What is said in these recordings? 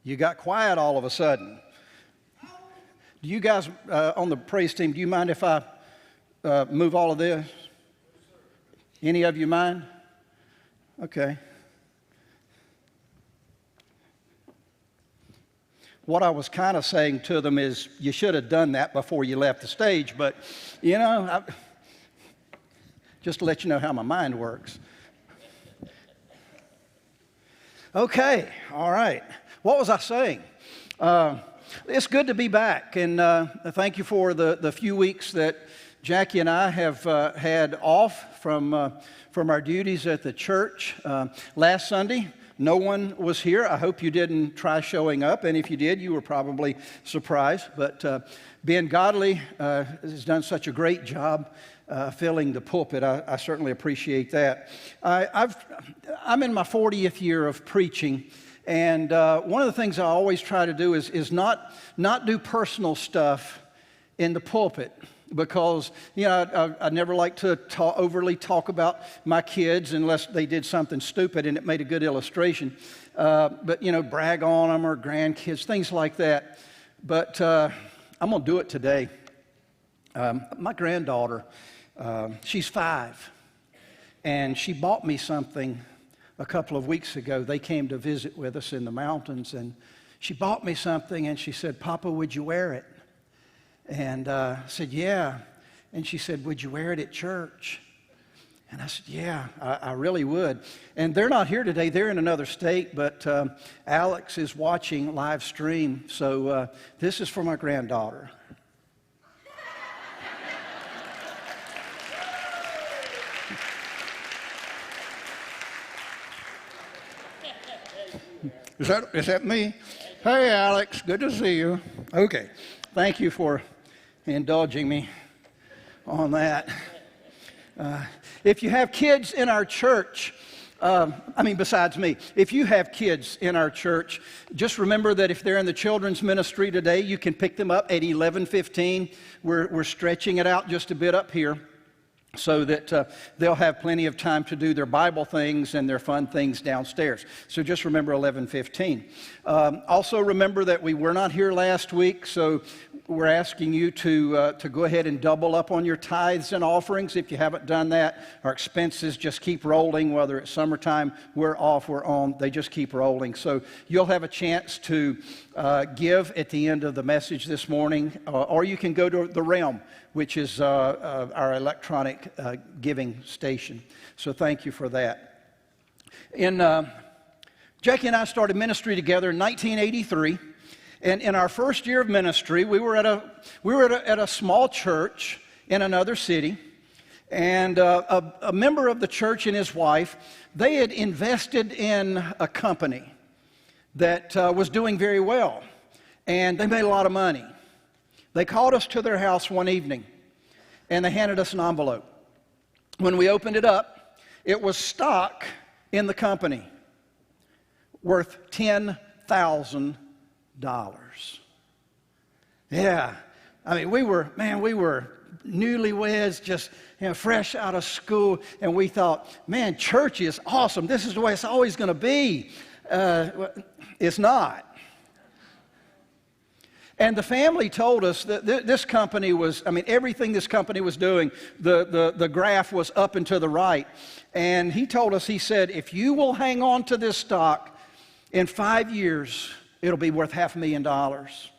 You got quiet all of a sudden. Do you guys on the praise team, do you mind if I move all of this? Any of you mind? Okay. What I was kind of saying to them is, you should have done that before you left the stage, but, just to let you know how my mind works. Okay, all right. What was I saying? It's good to be back, and thank you for the few weeks that Jackie and I have had off from our duties at the church. Last Sunday, no one was here. I hope you didn't try showing up, and if you did, you were probably surprised. But Ben Godley has done such a great job filling the pulpit. I certainly appreciate that. I'm in my 40th year of preaching, and one of the things I always try to do is not do personal stuff in the pulpit, because I never like to overly talk about my kids unless they did something stupid and it made a good illustration. But brag on them or grandkids, things like that. But I'm going to do it today. My granddaughter, she's 5, and she bought me something a couple of weeks ago. They came to visit with us in the mountains, and she bought me something, and she said, "Papa, would you wear it?" And I said, "Yeah." And she said, "Would you wear it at church?" And I said, "Yeah, I really would." And they're not here today. They're in another state, but Alex is watching live stream. So this is for my granddaughter. Is that me? Hey, Alex, good to see you. Okay, thank you for indulging me on that. If you have kids in our church, besides me, if you have kids in our church, just remember that if they're in the children's ministry today, you can pick them up at 11:15. We're stretching it out just a bit up here, so that they'll have plenty of time to do their Bible things and their fun things downstairs. So just remember 11:15. Also remember that we were not here last week, so we're asking you to go ahead and double up on your tithes and offerings. If you haven't done that, our expenses just keep rolling. Whether it's summertime, we're off, we're on, they just keep rolling. So you'll have a chance to give at the end of the message this morning, or you can go to the Realm, which is our electronic giving station. So thank you for that. Jackie and I started ministry together in 1983, and in our first year of ministry, we were at a small church in another city, and a member of the church and his wife, they had invested in a company that was doing very well, and they made a lot of money. They called us to their house one evening, and they handed us an envelope. When we opened it up, it was stock in the company worth $10,000. Yeah, we were newlyweds, just fresh out of school, and we thought, man, church is awesome. This is the way it's always going to be. It's not. And the family told us that this company was, everything this company was doing, the graph was up and to the right. And he told us, he said, if you will hang on to this stock, in 5 years, it'll be worth $500,000.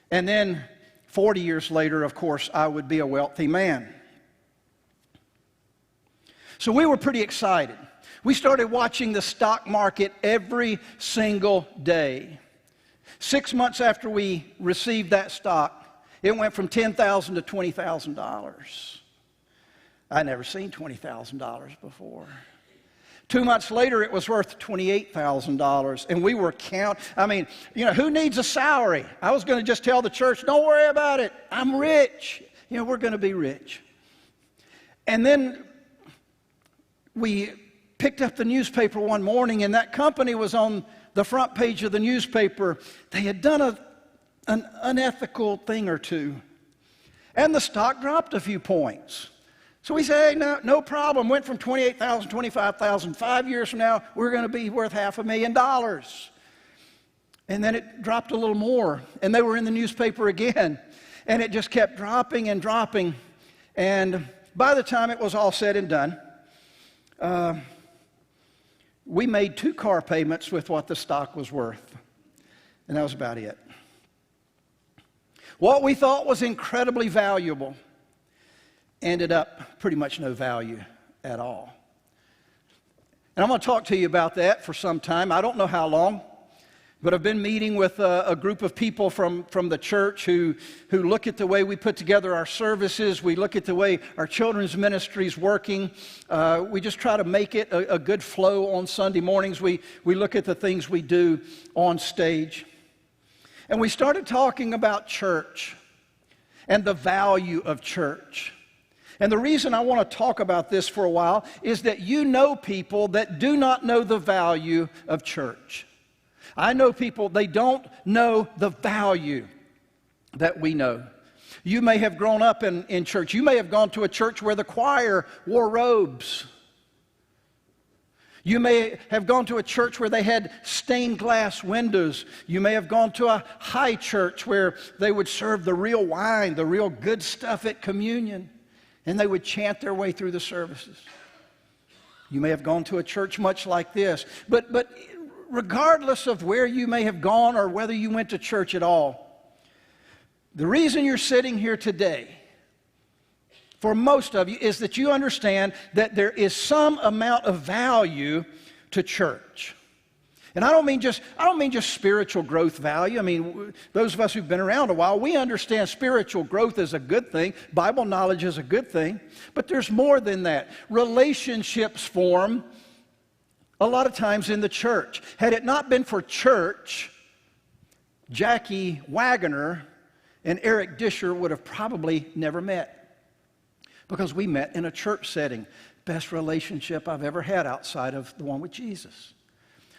And then 40 years later, of course, I would be a wealthy man. So we were pretty excited. We started watching the stock market every single day. 6 months after we received that stock, it went from $10,000 to $20,000. I'd never seen $20,000 before. 2 months later, it was worth $28,000, and we were who needs a salary? I was going to just tell the church, don't worry about it. I'm rich. We're going to be rich. And then we picked up the newspaper one morning, and that company was on the front page of the newspaper. They had done an unethical thing or two, and the stock dropped a few points. So we say, hey, no problem. Went from $28,000, $25,000. 5 years from now, we're going to be worth $500,000. And then it dropped a little more, and they were in the newspaper again, and it just kept dropping and dropping. And by the time it was all said and done, we made 2 car payments with what the stock was worth, and that was about it. What we thought was incredibly valuable ended up pretty much no value at all. And I'm going to talk to you about that for some time. I don't know how long, but I've been meeting with a group of people from the church who look at the way we put together our services. We look at the way our children's ministry is working. We just try to make it a good flow on Sunday mornings. We look at the things we do on stage. And we started talking about church and the value of church. And the reason I want to talk about this for a while is that you know people that do not know the value of church. I know people, they don't know the value that we know. You may have grown up in church. You may have gone to a church where the choir wore robes. You may have gone to a church where they had stained glass windows. You may have gone to a high church where they would serve the real wine, the real good stuff at communion, and they would chant their way through the services. You may have gone to a church much like this. But regardless of where you may have gone or whether you went to church at all, the reason you're sitting here today, for most of you, is that you understand that there is some amount of value to church. And I don't mean just spiritual growth value. I mean, those of us who've been around a while, we understand spiritual growth is a good thing. Bible knowledge is a good thing. But there's more than that. Relationships form a lot of times in the church. Had it not been for church, Jackie Wagoner and Eric Disher would have probably never met, because we met in a church setting. Best relationship I've ever had outside of the one with Jesus.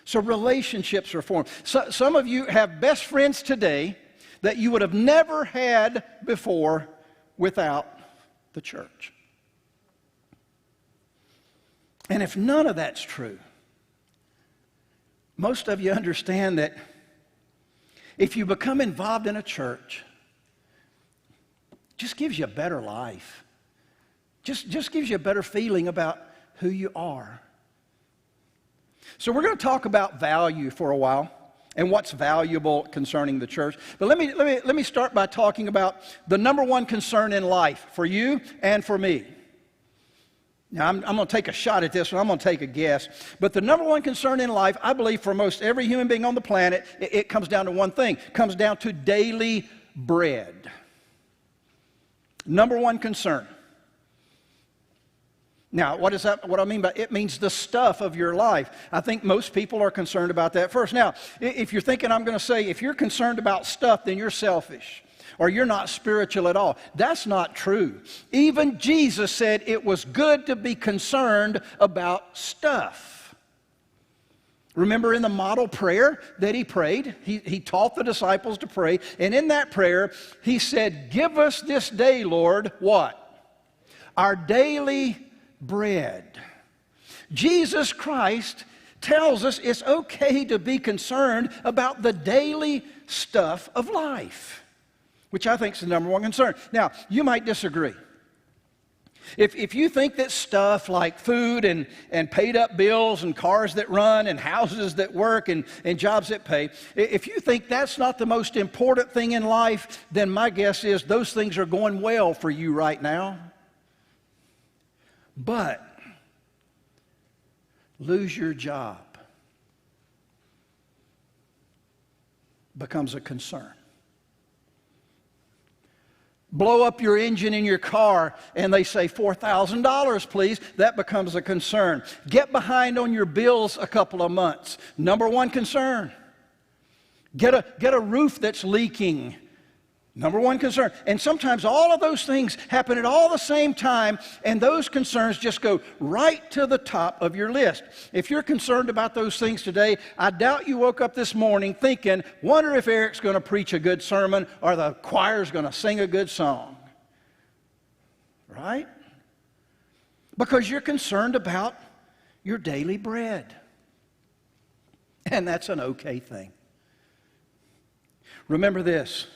So relationships are formed. Some of you have best friends today that you would have never had before without the church. And if none of that's true, most of you understand that if you become involved in a church, it just gives you a better life. Just gives you a better feeling about who you are. So we're going to talk about value for a while and what's valuable concerning the church. But let me start by talking about the number one concern in life for you and for me. Now, I'm going to take a shot at this one. I'm going to take a guess. But the number one concern in life, I believe, for most every human being on the planet, it comes down to one thing. It comes down to daily bread. Number one concern. Now, what is that? What I mean by it means the stuff of your life. I think most people are concerned about that first. Now, if you're thinking I'm going to say, if you're concerned about stuff, then you're selfish or you're not spiritual at all. That's not true. Even Jesus said it was good to be concerned about stuff. Remember in the model prayer that he prayed, he taught the disciples to pray, and in that prayer, he said, "Give us this day, Lord," what? "Our daily bread." Jesus Christ tells us it's okay to be concerned about the daily stuff of life, which I think is the number one concern. Now, you might disagree. If you think that stuff like food and paid up bills and cars that run and houses that work and jobs that pay, if you think that's not the most important thing in life, then my guess is those things are going well for you right now. But lose your job becomes a concern. Blow up your engine in your car and they say $4,000, please. That becomes a concern. Get behind on your bills a couple of months. Number one concern. Get a roof that's leaking. Number one concern. And sometimes all of those things happen at all the same time, and those concerns just go right to the top of your list. If you're concerned about those things today, I doubt you woke up this morning thinking, wonder if Eric's going to preach a good sermon or the choir's going to sing a good song. Right? Because you're concerned about your daily bread. And that's an okay thing. Remember this: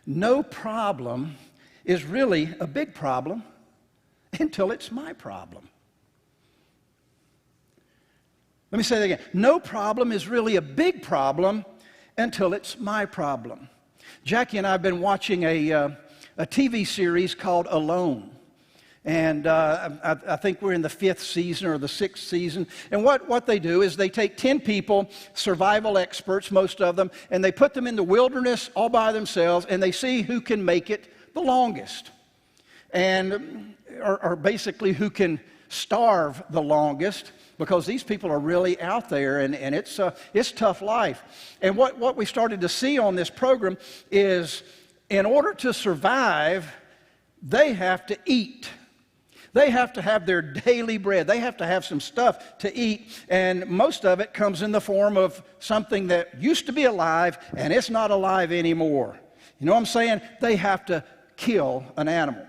no problem is really a big problem until it's my problem. Let me say that again. No problem is really a big problem until it's my problem. Jackie and I have been watching a TV series called Alone. And I think we're in the 5th season or the 6th season. And what they do is they take 10 people, survival experts, most of them, and they put them in the wilderness all by themselves, and they see who can make it the longest. And or basically who can starve the longest, because these people are really out there, and it's tough life. And what we started to see on this program is, in order to survive, they have to eat. They have to have their daily bread. They have to have some stuff to eat, and most of it comes in the form of something that used to be alive, and it's not alive anymore. You know what I'm saying? They have to kill an animal.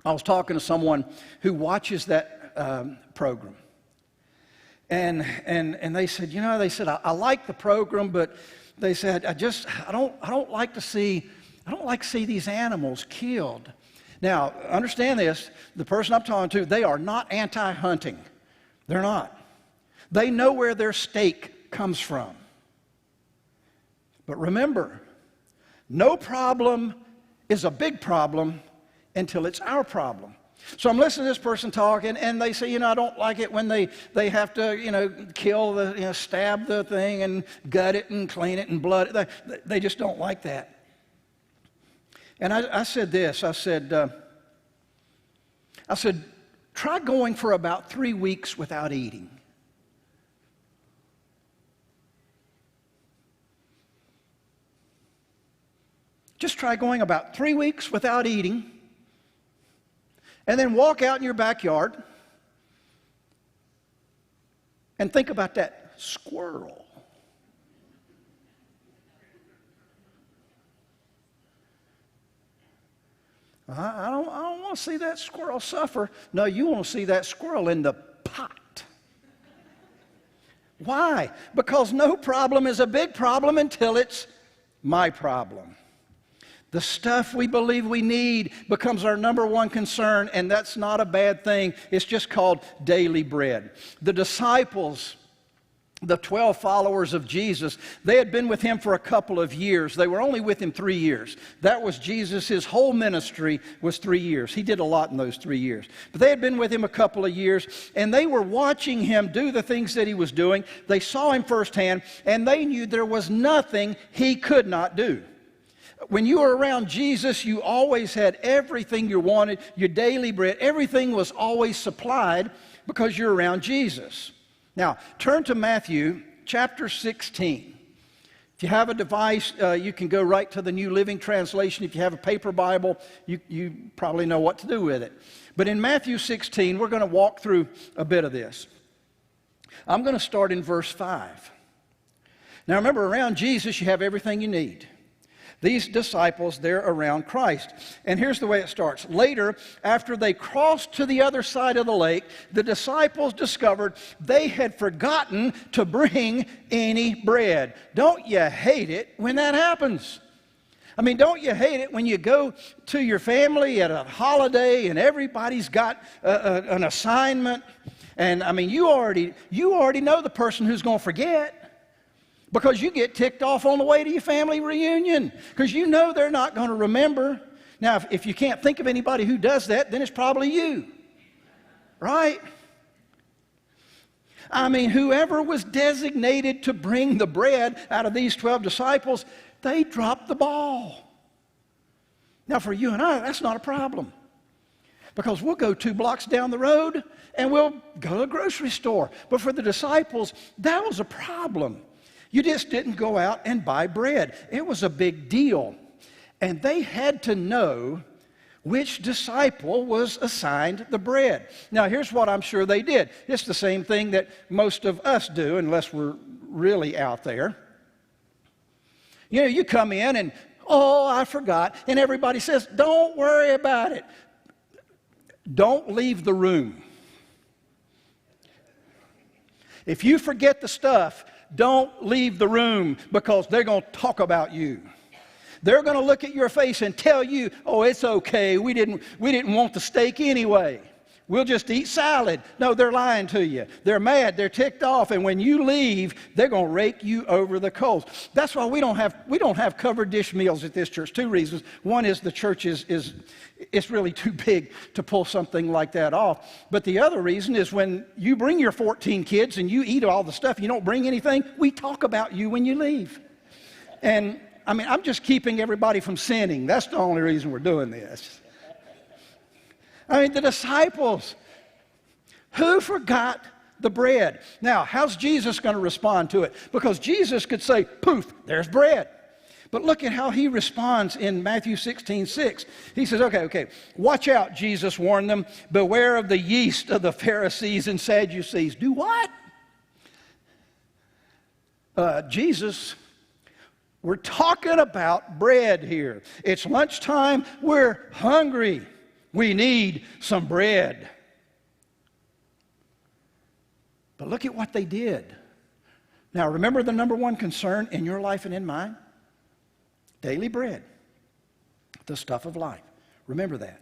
I was talking to someone who watches that program. And they said, I like the program, but they said, I don't like to see these animals killed. Now, understand this, the person I'm talking to, they are not anti-hunting. They're not. They know where their steak comes from. But remember, no problem is a big problem until it's our problem. So I'm listening to this person talking, and they say, I don't like it when they have to, kill the, stab the thing and gut it and clean it and blood it. They just don't like that. And I said this, I said, try going for about 3 weeks without eating. Just try going about 3 weeks without eating. And then walk out in your backyard and think about that squirrel. I don't want to see that squirrel suffer. No, you want to see that squirrel in the pot. Why? Because no problem is a big problem until it's my problem. The stuff we believe we need becomes our number one concern, and that's not a bad thing. It's just called daily bread. The disciples, the 12 followers of Jesus, they had been with him for a couple of years. They were only with him 3 years. That was Jesus. His whole ministry was 3 years. He did a lot in those 3 years. But they had been with him a couple of years, and they were watching him do the things that he was doing. They saw him firsthand, and they knew there was nothing he could not do. When you were around Jesus, you always had everything you wanted, your daily bread. Everything was always supplied because you're around Jesus. Now, turn to Matthew chapter 16. If you have a device, you can go right to the New Living Translation. If you have a paper Bible, you probably know what to do with it. But in Matthew 16, we're going to walk through a bit of this. I'm going to start in verse 5. Now, remember, around Jesus, you have everything you need. These disciples, they're around Christ. And here's the way it starts. Later, after they crossed to the other side of the lake, the disciples discovered they had forgotten to bring any bread. Don't you hate it when that happens? I mean, don't you hate it when you go to your family at a holiday and everybody's got an assignment? And I mean, you already know the person who's going to forget. Because you get ticked off on the way to your family reunion. Because you know they're not going to remember. Now, if you can't think of anybody who does that, then it's probably you. Right? I mean, whoever was designated to bring the bread out of these 12 disciples, they dropped the ball. Now, for you and I, that's not a problem. Because we'll go 2 blocks down the road and we'll go to a grocery store. But for the disciples, that was a problem. You just didn't go out and buy bread. It was a big deal. And they had to know which disciple was assigned the bread. Now, here's what I'm sure they did. It's the same thing that most of us do, unless we're really out there. You know, you come in and, oh, I forgot. And everybody says, don't worry about it. Don't leave the room. If you forget the stuff, don't leave the room because they're going to talk about you. They're going to look at your face and tell you, oh, it's okay. We didn't want the steak anyway. We'll just eat salad. No, they're lying to you. They're mad. They're ticked off. And when you leave, they're going to rake you over the coals. That's why we don't have covered dish meals at this church. Two reasons. One is the church is really too big to pull something like that off. But the other reason is when you bring your 14 kids and you eat all the stuff, you don't bring anything, we talk about you when you leave. And I mean, I'm just keeping everybody from sinning. That's the only reason we're doing this. I mean, the disciples, who forgot the bread? Now, how's Jesus going to respond to it? Because Jesus could say, poof, there's bread. But look at how he responds in Matthew 16:6. He says, okay, watch out, Jesus warned them. Beware of the yeast of the Pharisees and Sadducees. Do what? Jesus, we're talking about bread here. It's lunchtime. We're hungry. We need some bread. But look at what they did. Now, remember the number one concern in your life and in mine? Daily bread, the stuff of life. Remember that.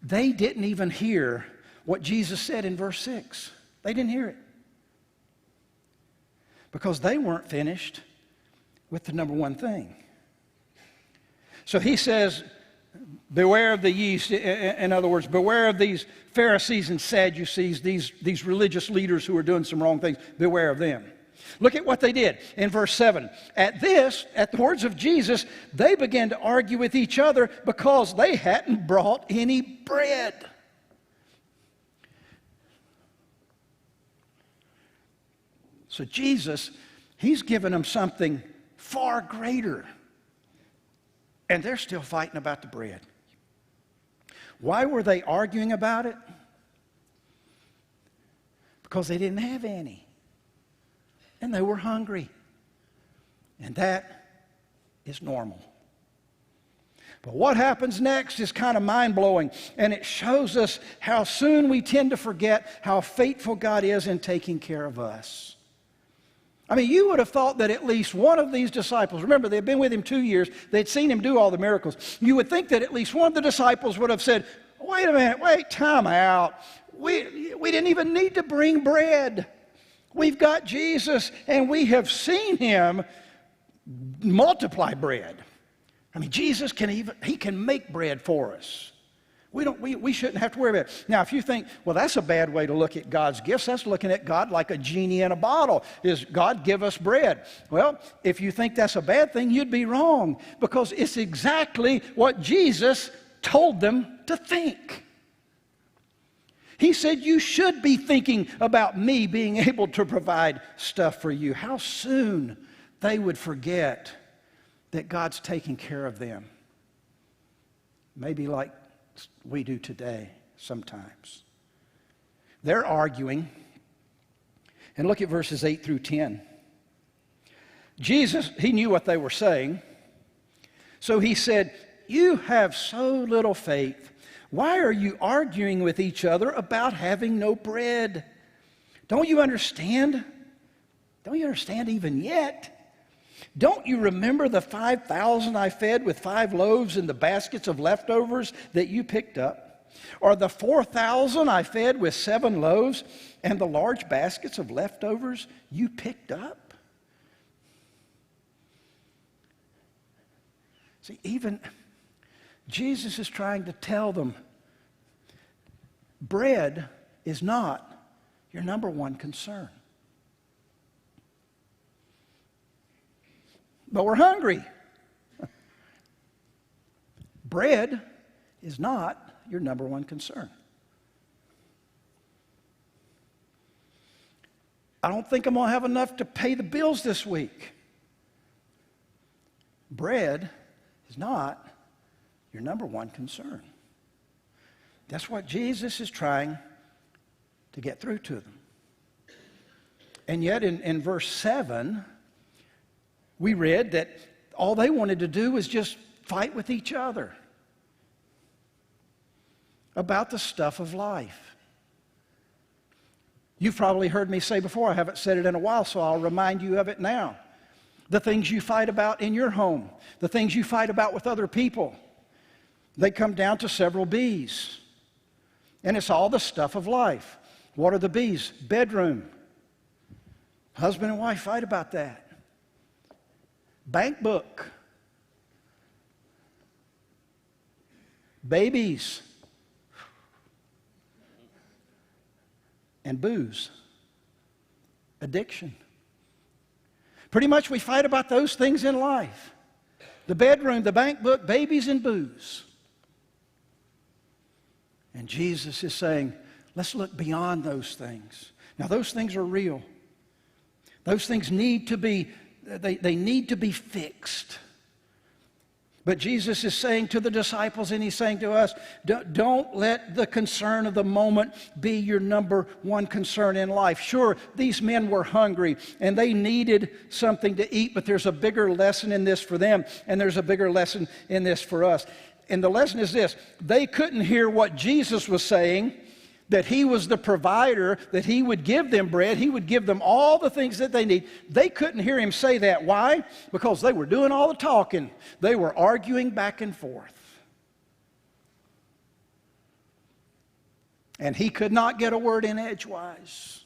They didn't even hear what Jesus said in verse 6. They didn't hear it. Because they weren't finished with the number one thing. So he says, beware of the yeast. In other words, beware of these Pharisees and Sadducees, these religious leaders who are doing some wrong things. Beware of them. Look at what they did in verse 7. At the words of Jesus, they began to argue with each other because they hadn't brought any bread. So Jesus, he's given them something far greater. And they're still fighting about the bread. Why were they arguing about it? Because they didn't have any. And they were hungry. And that is normal. But what happens next is kind of mind-blowing. And it shows us how soon we tend to forget how faithful God is in taking care of us. I mean, you would have thought that at least one of these disciples, remember, they'd been with him 2 years, they'd seen him do all the miracles. You would think that at least one of the disciples would have said, wait a minute, time out. We didn't even need to bring bread. We've got Jesus, and we have seen him multiply bread. I mean, Jesus he can make bread for us. We shouldn't have to worry about it. Now, if you think, well, that's a bad way to look at God's gifts, that's looking at God like a genie in a bottle. Is God give us bread? Well, if you think that's a bad thing, you'd be wrong, because it's exactly what Jesus told them to think. He said, you should be thinking about me being able to provide stuff for you. How soon they would forget that God's taking care of them. Maybe like we do today sometimes. They're arguing. And look at verses 8 through 10. Jesus, he knew what they were saying. So he said, you have so little faith. Why are you arguing with each other about having no bread? Don't you understand? Don't you understand even yet? Don't you remember the 5,000 I fed with 5 loaves and the baskets of leftovers that you picked up? Or the 4,000 I fed with 7 loaves and the large baskets of leftovers you picked up? See, even Jesus is trying to tell them, bread is not your number one concern. But we're hungry. Bread is not your number one concern. I don't think I'm going to have enough to pay the bills this week. Bread is not your number one concern. That's what Jesus is trying to get through to them. And yet in verse 7, we read that all they wanted to do was just fight with each other about the stuff of life. You've probably heard me say before, I haven't said it in a while, so I'll remind you of it now. The things you fight about in your home, the things you fight about with other people, they come down to several B's. And it's all the stuff of life. What are the B's? Bedroom. Husband and wife fight about that. Bank book. Babies. And booze. Addiction. Pretty much we fight about those things in life. The bedroom, the bank book, babies, and booze. And Jesus is saying, let's look beyond those things. Now, those things are real. Those things need to be, they need to be fixed. But Jesus is saying to the disciples, and he's saying to us, don't let the concern of the moment be your number one concern in life. Sure, these men were hungry, and they needed something to eat, but there's a bigger lesson in this for them, and there's a bigger lesson in this for us. And the lesson is this: they couldn't hear what Jesus was saying, that he was the provider, that he would give them bread, he would give them all the things that they need. They couldn't hear him say that. Why? Because they were doing all the talking. They were arguing back and forth. And he could not get a word in edgewise.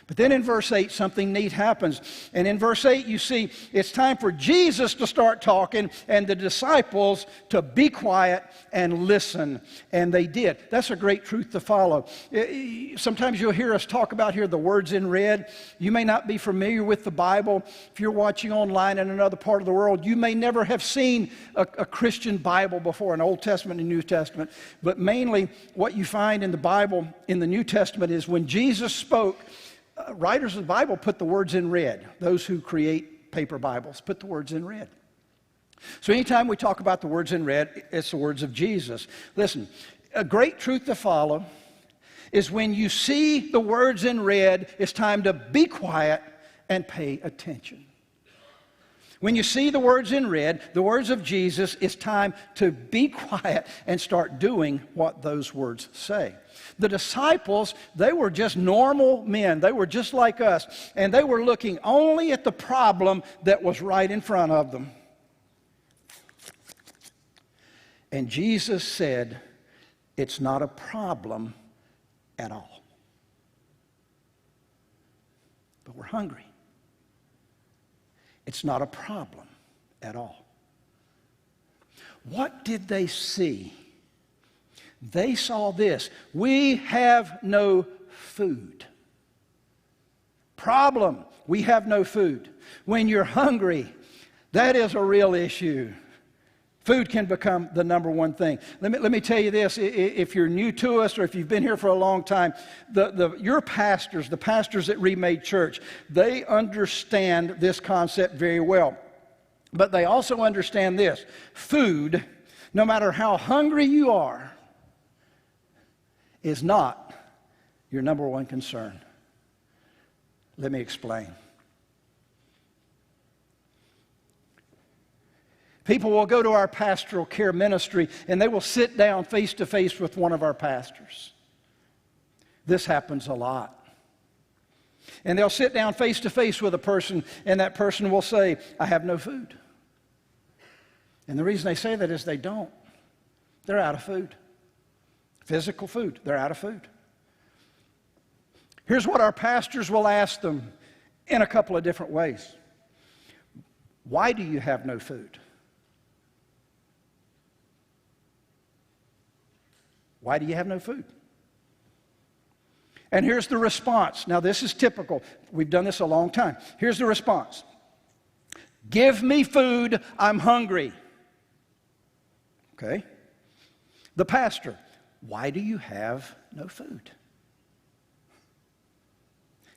But then in verse 8, something neat happens. And in verse 8, you see, it's time for Jesus to start talking and the disciples to be quiet and listen. And they did. That's a great truth to follow. Sometimes you'll hear us talk about here the words in red. You may not be familiar with the Bible. If you're watching online in another part of the world, you may never have seen a Christian Bible before, an Old Testament and New Testament. But mainly what you find in the Bible, in the New Testament, is when Jesus spoke, writers of the Bible put the words in red. Those who create paper Bibles put the words in red. So anytime we talk about the words in red, it's the words of Jesus. Listen, a great truth to follow is when you see the words in red, it's time to be quiet and pay attention. When you see the words in red, the words of Jesus, it's time to be quiet and start doing what those words say. The disciples, they were just normal men. They were just like us. And they were looking only at the problem that was right in front of them. And Jesus said, it's not a problem at all. But we're hungry. It's not a problem at all. What did they see? They saw this: we have no food. Problem: we have no food. When you're hungry, that is a real issue. Food can become the number one thing. Let me tell you this: if you're new to us or if you've been here for a long time, your pastors, the pastors at Remade Church, they understand this concept very well. But they also understand this: food, no matter how hungry you are, is not your number one concern. Let me explain. People will go to our pastoral care ministry and they will sit down face to face with one of our pastors. This happens a lot. And they'll sit down face to face with a person and that person will say, I have no food. And the reason they say that is they don't. They're out of food. Physical food. They're out of food. Here's what our pastors will ask them in a couple of different ways. Why do you have no food? Why do you have no food? And here's the response. Now, this is typical. We've done this a long time. Here's the response. Give me food. I'm hungry. Okay. The pastor. Why do you have no food?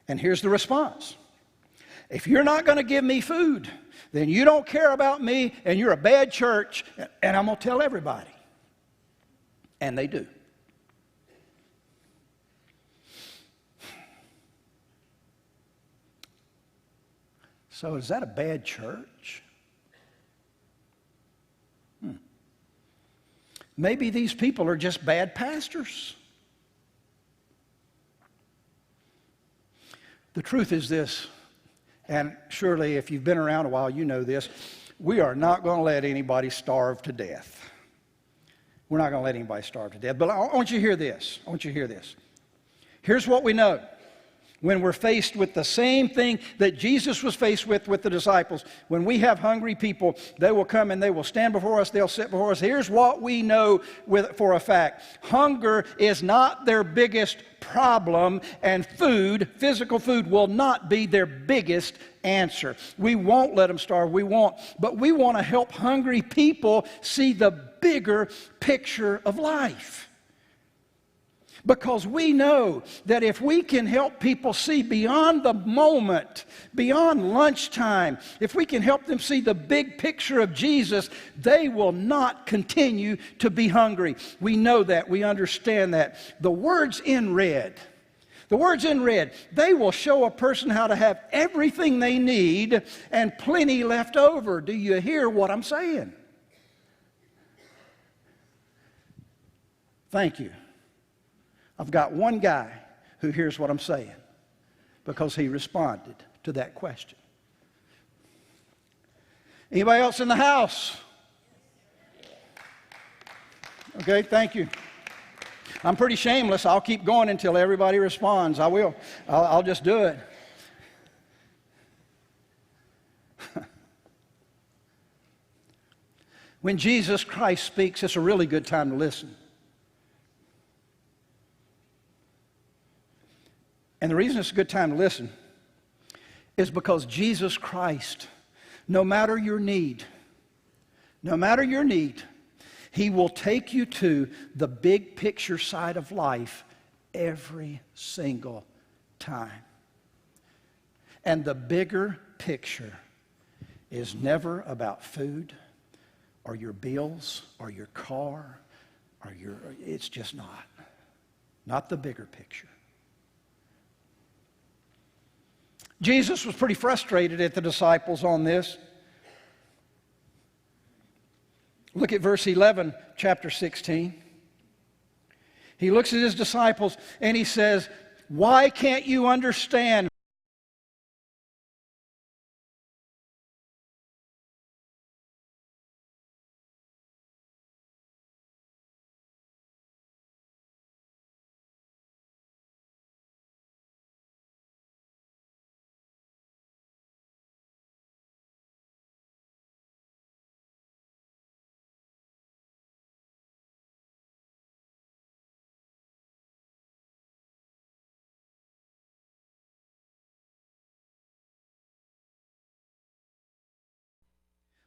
And here's the response. If you're not going to give me food, then you don't care about me and you're a bad church, and I'm going to tell everybody. And they do. So is that a bad church? Maybe these people are just bad pastors. The truth is this, and surely if you've been around a while, you know this. We are not going to let anybody starve to death. We're not going to let anybody starve to death. But I want you to hear this. I want you to hear this. Here's what we know. When we're faced with the same thing that Jesus was faced with the disciples, when we have hungry people, they will come and they will stand before us, they'll sit before us. Here's what we know for a fact. Hunger is not their biggest problem, and food, physical food, will not be their biggest answer. We won't let them starve, we won't. But we want to help hungry people see the bigger picture of life. Because we know that if we can help people see beyond the moment, beyond lunchtime, if we can help them see the big picture of Jesus, they will not continue to be hungry. We know that. We understand that. The words in red, they will show a person how to have everything they need and plenty left over. Do you hear what I'm saying? Thank you. I've got one guy who hears what I'm saying because he responded to that question. Anybody else in the house? Okay, thank you. I'm pretty shameless. I'll keep going until everybody responds. I will. I'll just do it. When Jesus Christ speaks, it's a really good time to listen. And the reason it's a good time to listen is because Jesus Christ, no matter your need, He will take you to the big picture side of life every single time. And the bigger picture is never about food or your bills or your car or it's just not the bigger picture. Jesus was pretty frustrated at the disciples on this. Look at verse 11, chapter 16. He looks at his disciples and he says, "Why can't you understand?"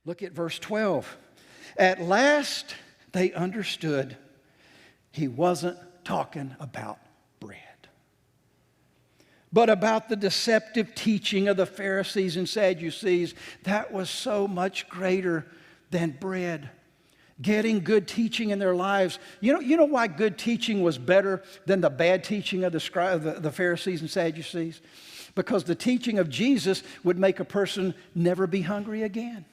Look at verse 12. At last they understood he wasn't talking about bread, but about the deceptive teaching of the Pharisees and Sadducees. That was so much greater than bread. Getting good teaching in their lives. You know why good teaching was better than the bad teaching of the Pharisees and Sadducees? Because the teaching of Jesus would make a person never be hungry again.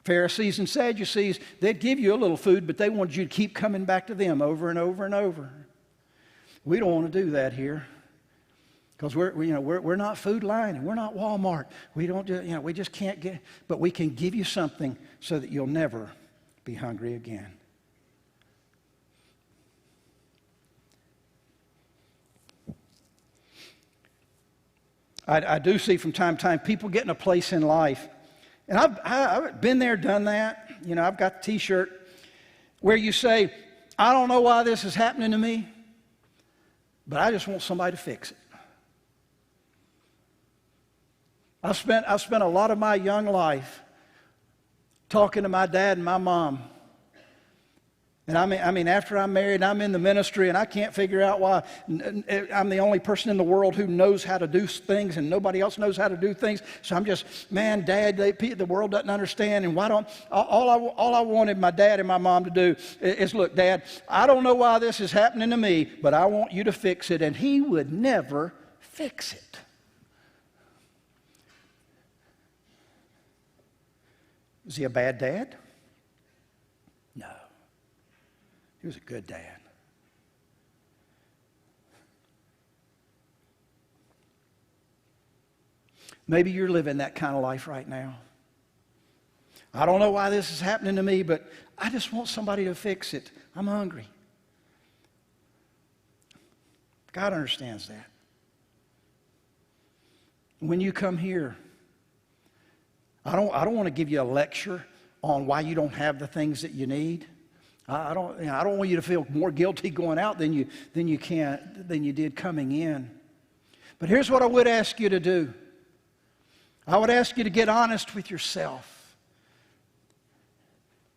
Pharisees and Sadducees, they'd give you a little food, but they wanted you to keep coming back to them over and over and over. We don't want to do that here, because we're not Food Lion and we're not Walmart. We just can't get. But we can give you something so that you'll never be hungry again. I do see from time to time people get in a place in life. And I've been there, done that. I've got the T-shirt where you say, "I don't know why this is happening to me, but I just want somebody to fix it." I've spent a lot of my young life talking to my dad and my mom. And I mean, after I'm married, I'm in the ministry, and I can't figure out why I'm the only person in the world who knows how to do things, and nobody else knows how to do things. So I'm just, man, Dad, the world doesn't understand, and why don't, all I wanted my dad and my mom to do is, look, Dad, I don't know why this is happening to me, but I want you to fix it. And he would never fix it. Was he a bad dad? No. He was a good dad. Maybe you're living that kind of life right now. I don't know why this is happening to me, but I just want somebody to fix it. I'm hungry. God understands that. When you come here, I don't want to give you a lecture on why you don't have the things that you need. I don't want you to feel more guilty going out than you did coming in. But here's what I would ask you to do. I would ask you to get honest with yourself.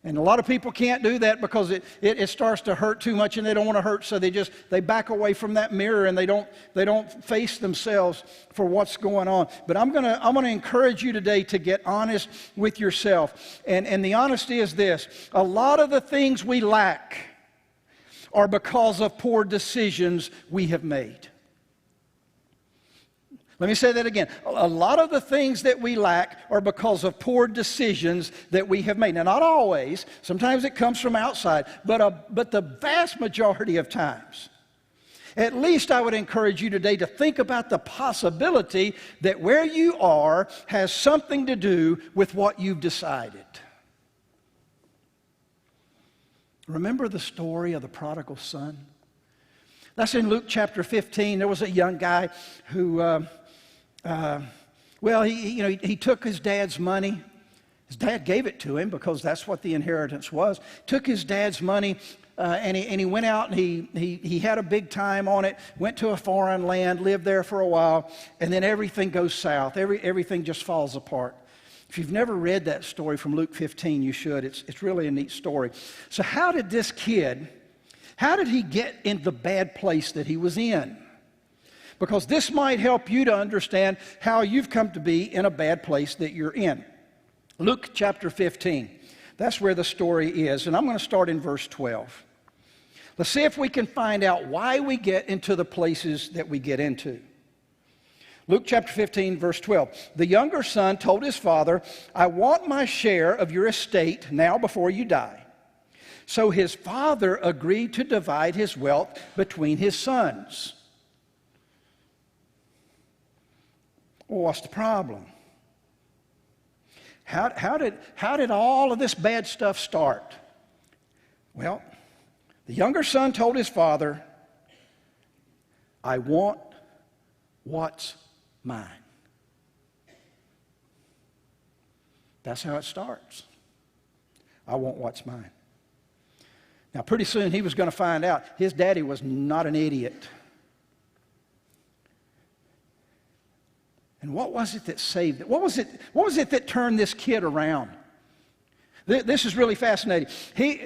And a lot of people can't do that because it starts to hurt too much and they don't want to hurt, so they back away from that mirror and they don't face themselves for what's going on. But I'm gonna encourage you today to get honest with yourself. And the honesty is this: a lot of the things we lack are because of poor decisions we have made. Let me say that again. A lot of the things that we lack are because of poor decisions that we have made. Now, not always. Sometimes it comes from outside. But the vast majority of times, at least I would encourage you today to think about the possibility that where you are has something to do with what you've decided. Remember the story of the prodigal son? That's in Luke chapter 15. There was a young guy who... he took his dad's money. His dad gave it to him because that's what the inheritance was. Took his dad's money and he went out and he had a big time on it, went to a foreign land, lived there for a while, and then everything goes south. Everything just falls apart. If you've never read that story from Luke 15, you should. It's really a neat story. So how did he get in the bad place that he was in? Because this might help you to understand how you've come to be in a bad place that you're in. Luke chapter 15. That's where the story is. And I'm going to start in verse 12. Let's see if we can find out why we get into the places that we get into. Luke chapter 15, verse 12. The younger son told his father, "I want my share of your estate now before you die." So his father agreed to divide his wealth between his sons. Well, what's the problem? How did all of this bad stuff start? Well, the younger son told his father, "I want what's mine." That's how it starts. I want what's mine. Now, pretty soon he was going to find out his daddy was not an idiot. And what was it that saved it? What was it that turned this kid around? This is really fascinating.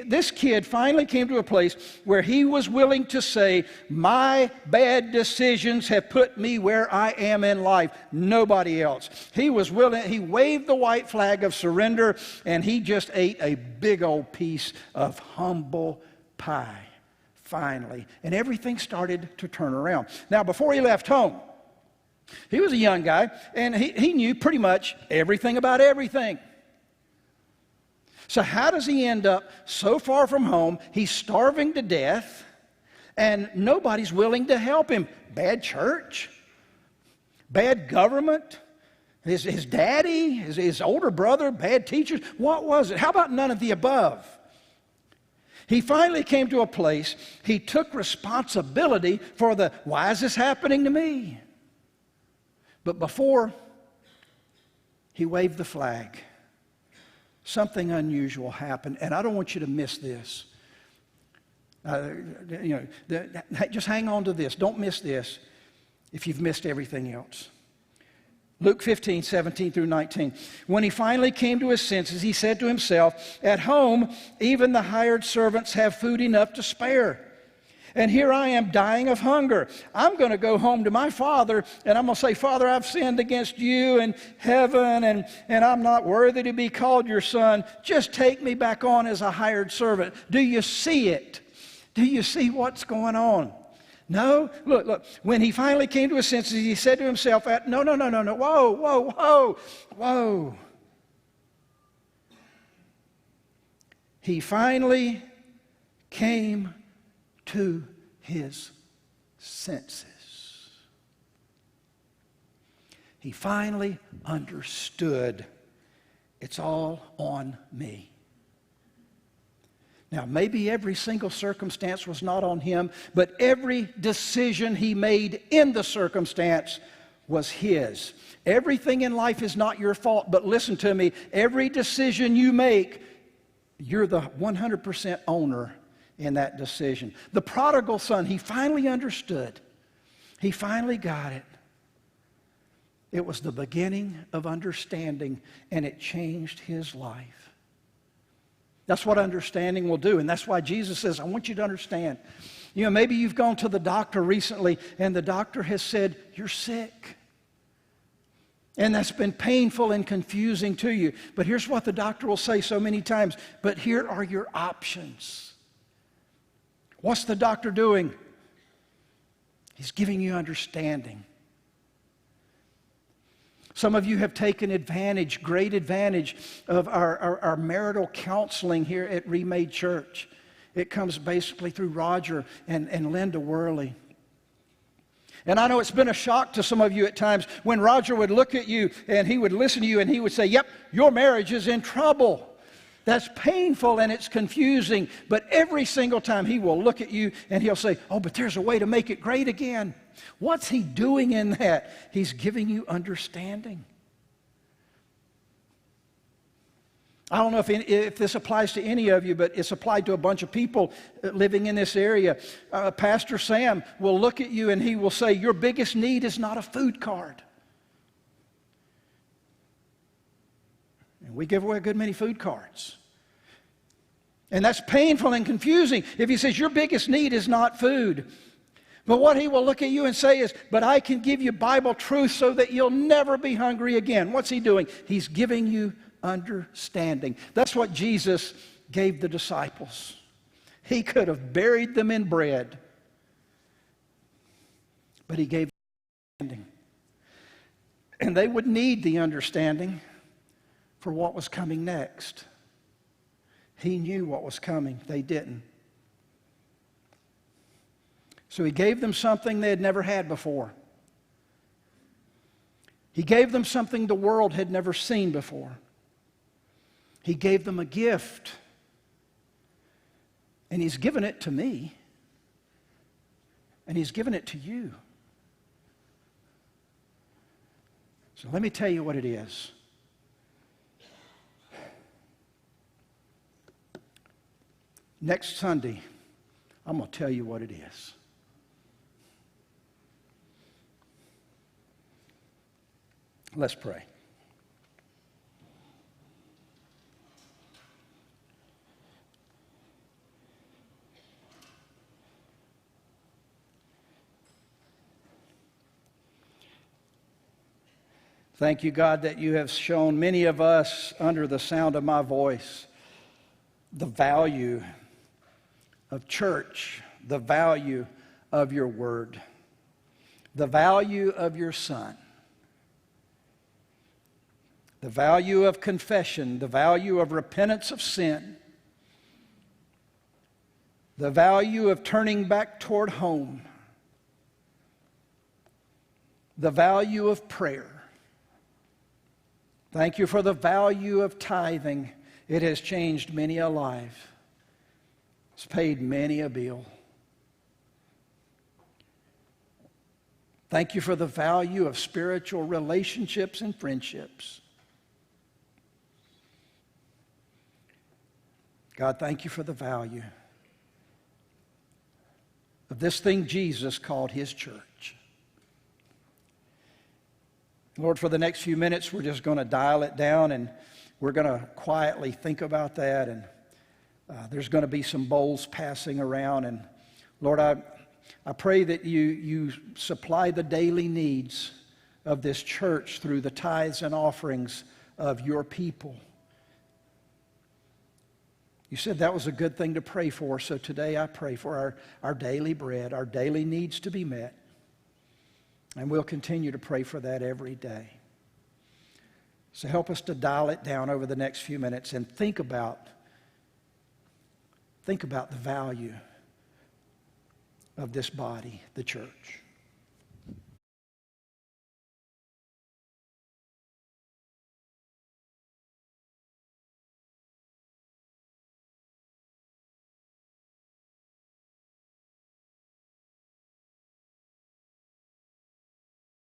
This kid finally came to a place where he was willing to say, "My bad decisions have put me where I am in life, nobody else." He was willing, he waved the white flag of surrender, and he just ate a big old piece of humble pie, finally. And everything started to turn around. Now, before he left home, he was a young guy, and he knew pretty much everything about everything. So how does he end up so far from home? He's starving to death, and nobody's willing to help him. Bad church, bad government, his daddy, his older brother, bad teachers. What was it? How about none of the above? He finally came to a place, he took responsibility for why is this happening to me? But before he waved the flag, something unusual happened, and I don't want you to miss this. Just hang on to this. Don't miss this if you've missed everything else. Luke 15, 17 through 19. When he finally came to his senses, he said to himself, "At home, even the hired servants have food enough to spare. And here I am dying of hunger. I'm going to go home to my father, and I'm going to say, 'Father, I've sinned against you and heaven, and I'm not worthy to be called your son. Just take me back on as a hired servant.'" Do you see it? Do you see what's going on? No? Look. When he finally came to his senses, he said to himself, no. Whoa. He finally came to his senses. He finally understood. It's all on me. Now, maybe every single circumstance was not on him, but every decision he made in the circumstance was his. Everything in life is not your fault, but listen to me, every decision you make, you're the 100% owner in that decision. The prodigal son, he finally understood. He finally got it. It was the beginning of understanding, and it changed his life. That's what understanding will do, and that's why Jesus says, I want you to understand. You know, maybe you've gone to the doctor recently, and the doctor has said, you're sick. And that's been painful and confusing to you. But here's what the doctor will say so many times, but here are your options. What's the doctor doing? He's giving you understanding. Some of you have taken advantage, great advantage, of our marital counseling here at Remade Church. It comes basically through Roger and Linda Worley. And I know it's been a shock to some of you at times when Roger would look at you and he would listen to you and he would say, yep, your marriage is in trouble. That's painful and it's confusing. But every single time he will look at you and he'll say, oh, but there's a way to make it great again. What's he doing in that? He's giving you understanding. I don't know if this applies to any of you, but it's applied to a bunch of people living in this area. Pastor Sam will look at you and he will say, your biggest need is not a food card. And we give away a good many food cards. And that's painful and confusing if he says your biggest need is not food. But what he will look at you and say is, but I can give you Bible truth so that you'll never be hungry again. What's he doing? He's giving you understanding. That's what Jesus gave the disciples. He could have buried them in bread, but he gave them understanding. And they would need the understanding for what was coming next. He knew what was coming. They didn't. So he gave them something they had never had before. He gave them something the world had never seen before. He gave them a gift. And he's given it to me. And he's given it to you. So let me tell you what it is. Next Sunday, I'm going to tell you what it is. Let's pray. Thank you, God, that you have shown many of us under the sound of my voice the value of church, the value of your word, the value of your Son, the value of confession, the value of repentance of sin, the value of turning back toward home, the value of prayer. Thank you for the value of tithing. It has changed many a life. It's paid many a bill. Thank you for the value of spiritual relationships and friendships. God, thank you for the value of this thing Jesus called his church. Lord, for the next few minutes, we're just going to dial it down and we're going to quietly think about that. And there's going to be some bowls passing around. And Lord, I pray that you supply the daily needs of this church through the tithes and offerings of your people. You said that was a good thing to pray for, so today I pray for our daily bread, our daily needs to be met. And we'll continue to pray for that every day. So help us to dial it down over the next few minutes and think about the value of this body, the church.